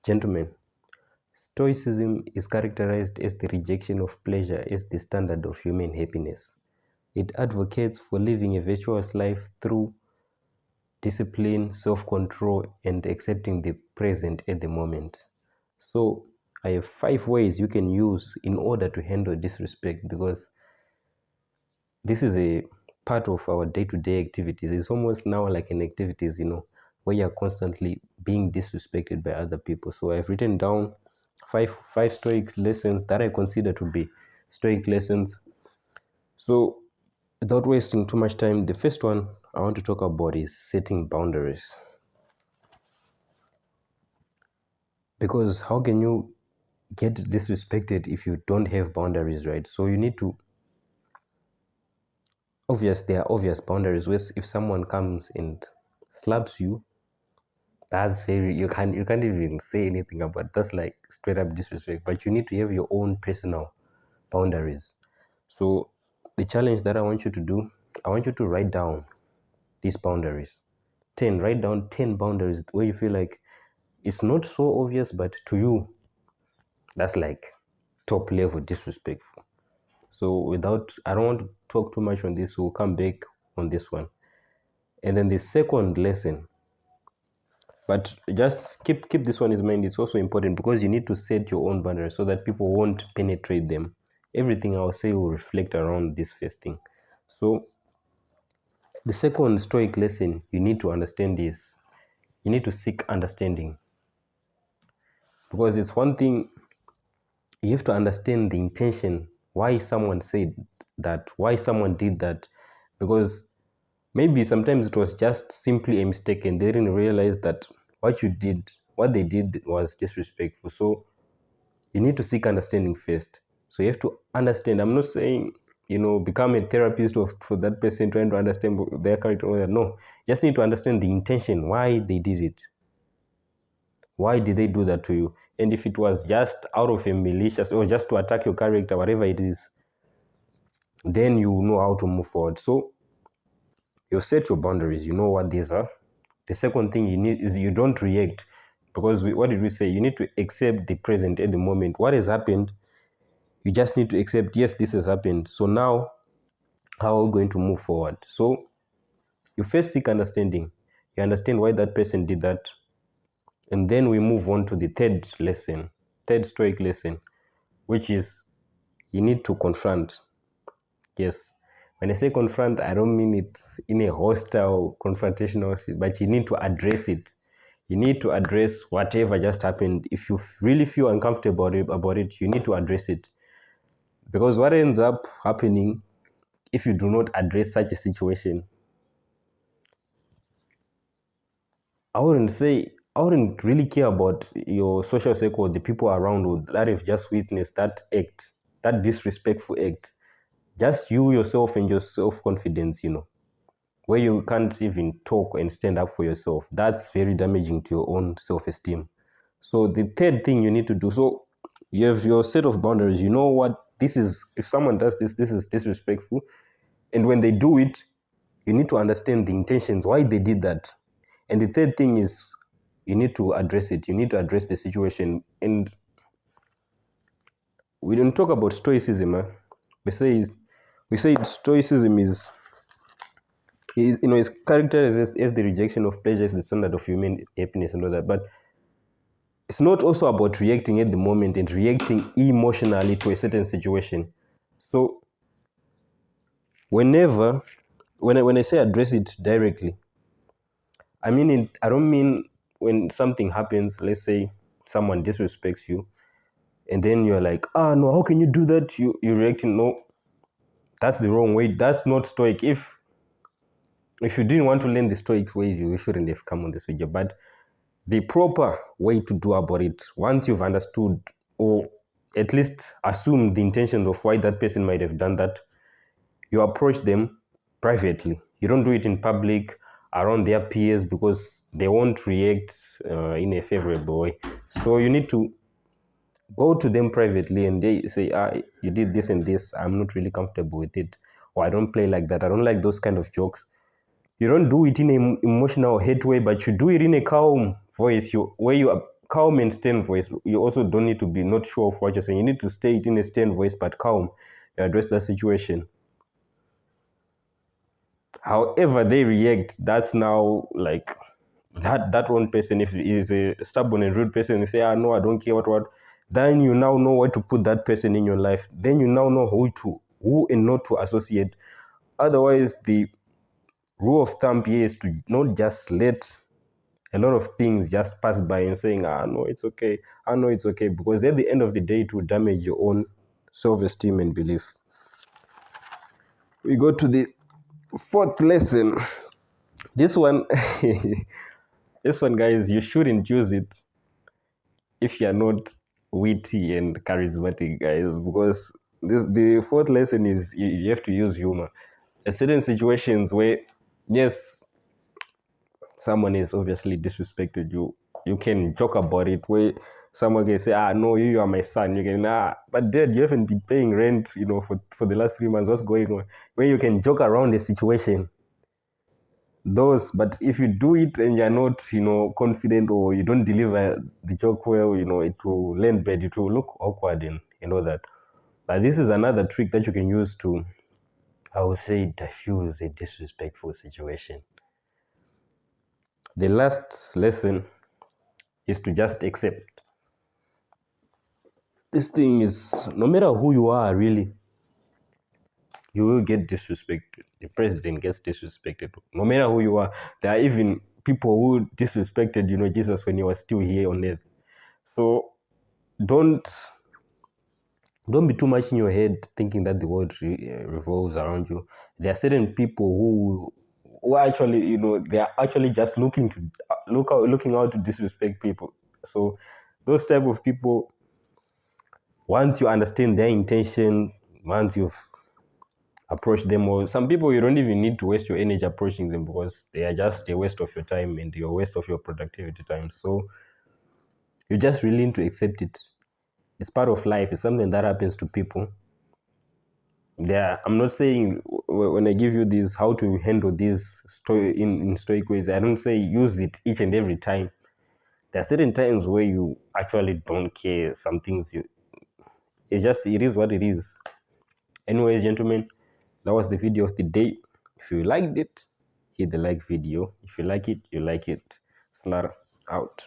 Gentlemen, Stoicism is characterized as the rejection of pleasure as the standard of human happiness. It advocates for living a virtuous life through discipline, self-control, and accepting the present at the moment. So I have 5 ways you can use in order to handle disrespect, because this is a part of our day-to-day activities. It's almost now like an activities, where you're constantly being disrespected by other people. So I've written down five stoic lessons that I consider to be stoic lessons. So without wasting too much time, the first one I want to talk about is setting boundaries. Because how can you get disrespected if you don't have boundaries, right? So you need to, there are obvious boundaries where if someone comes and slaps you, that's very, you can't even say anything about, that's like straight up disrespect. But you need to have your own personal boundaries. So the challenge that I want you to do, I want you to write down these boundaries. Write down 10 boundaries where you feel like it's not so obvious, but to you that's like top level disrespectful. So I don't want to talk too much on this, so we'll come back on this one. And then the second lesson, but just keep this one in mind, it's also important because you need to set your own boundaries so that people won't penetrate them. Everything I'll say will reflect around this first thing. So the second stoic lesson you need to understand is you need to seek understanding. Because it's one thing, you have to understand the intention, why someone said that, why someone did that. Because maybe sometimes it was just simply a mistake and they didn't realize that what they did was disrespectful. So you need to seek understanding first. So you have to understand. I'm not saying, become a therapist for that person trying to understand their character. No, you just need to understand the intention, why they did it. Why did they do that to you? And if it was just out of a malicious or just to attack your character, whatever it is, then you know how to move forward. So you set your boundaries, you know what these are. The second thing you need is you don't react, because what did we say? You need to accept the present at the moment. What has happened, you just need to accept, yes, this has happened. So now, how are we going to move forward? So you first seek understanding. You understand why that person did that. And then we move on to the third stoic lesson, which is you need to confront. Yes. When I say confront, I don't mean it in a hostile, confrontational, but you need to address it. You need to address whatever just happened. If you really feel uncomfortable about it, you need to address it. Because what ends up happening if you do not address such a situation, I wouldn't really care about your social circle, the people around that have just witnessed that act, that disrespectful act. Just you, yourself, and your self-confidence, where you can't even talk and stand up for yourself. That's very damaging to your own self-esteem. So the third thing you need to do, so you have your set of boundaries. You know what this is. If someone does this is disrespectful. And when they do it, you need to understand the intentions, why they did that. And the third thing is you need to address it. You need to address the situation. And we don't talk about stoicism. We say stoicism is its character as the rejection of pleasure is the standard of human happiness and all that. But it's not also about reacting at the moment and reacting emotionally to a certain situation. So when I say address it directly, I don't mean when something happens, let's say someone disrespects you, and then you're like, no, how can you do that? You're reacting. No, that's the wrong way. That's not stoic. If you didn't want to learn the stoic way, you shouldn't have come on this video. But the proper way to do about it, once you've understood or at least assume the intention of why that person might have done that, you approach them privately. You don't do it in public around their peers because they won't react in a favorable way. So you need to go to them privately and they say, you did this and this, I'm not really comfortable with it, or I don't play like that, I don't like those kind of jokes. You don't do it in an emotional hate way, but you do it in a calm voice, where you are calm and stern voice. You also don't need to be not sure of what you're saying. You need to stay in a stern voice but calm. You address the situation. However they react, that's now like that one person. If he is a stubborn and rude person, they say, no, I don't care what. Then you now know where to put that person in your life. Then you now know who and not to associate. Otherwise, the rule of thumb here is to not just let a lot of things just pass by and saying, no, it's okay. I know it's okay. Because at the end of the day, it will damage your own self-esteem and belief. We go to the fourth lesson. This one, this one, guys, you shouldn't use it if you're not witty and charismatic, guys, because the fourth lesson is you have to use humor. There are certain situations where, yes, someone is obviously disrespected you. You can joke about it, where someone can say, no, you are my son. You can, but dad, you haven't been paying rent, for the last 3 months. What's going on? Where you can joke around the situation. But if you do it and you're not, confident, or you don't deliver the joke well, it will land bad. It will look awkward and all that. But this is another trick that you can use to, I would say, diffuse a disrespectful situation. The last lesson is to just accept. This thing is, no matter who you are, really, you will get disrespected. The president gets disrespected. No matter who you are. There are even people who disrespected, Jesus when he was still here on earth. So don't be too much in your head thinking that the world revolves around you. There are certain people who actually, they are actually just looking out to disrespect people. So those type of people, once you understand their intention, once you've approached them, or some people you don't even need to waste your energy approaching them, because they are just a waste of your time and a waste of your productivity time. So you just really need to accept it. It's part of life. It's something that happens to people. I'm not saying when I give you this how to handle this in stoic ways, I don't say use it each and every time. There are certain times where you actually don't care. Some things it is what it is. Anyways, gentlemen, that was the video of the day. If you liked it, hit the like video. If you like it, you like it. Mslater out.